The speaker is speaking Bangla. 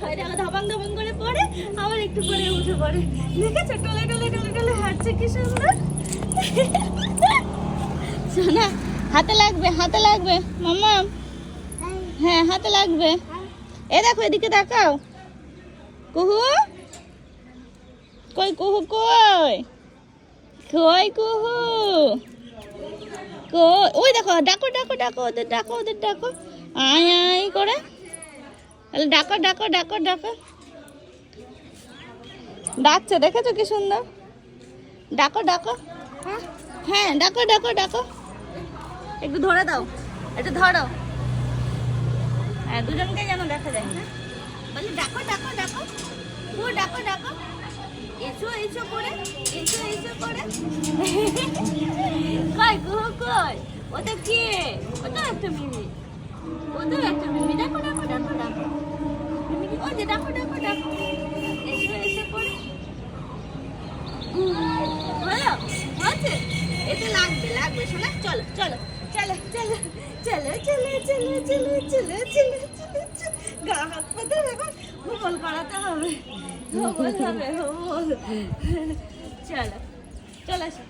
ধপাং ধপাং করে পড়ে, আবার একটু করে উঠে পড়ে। দেখেছো টলে টলে টলে টলে হাঁটছে কি সুন্দর। শোনা, হাতে লাগবে, হাতে লাগবে মাম্মা। হ্যাঁ হাতে লাগবে। এ দেখো এদিকে তাকাও। কুহু কই, কুহু কই, কই কুহু কই? ওই দেখো, ডাকো ডাকো ডাকো, ওদের ডাকো, ওদের ডাকো, আয় আয় করে ডাকো ডাকো ডাকো ডাকো। ডাকছে, দেখেছো কি সুন্দর। ডাকো ডাকো, হ্যাঁ ডাকো ডাকো ডাকো। একটু ধরে দাও, একটু ধরো। হ্যাঁ দুজনকে যেন দেখা যায়। হ্যাঁ বলে ডাকো ডাকো ডাকো, ও ডাকো ডাকো, এসো এসো করে, এসো এসো করে। কই কুহু কই? ওটা কে? ওটা একটা মিমি, ওটাও একটা মিমি। ডাকো ডাকো ডাকো ডাকো, মিমি ওই যে ডাকো ডাকো ডাকো, এসো এসো করে। বলো আছে, এতে লাগবে লাগবে শোনা। চলো চলো চলো চলো চলো চলো চলো চলো চলো চলো চলো। গা হাত পাতে এখন হোবল করাতে হবে, হোবল হবে হোবল। চলো চলো আসো।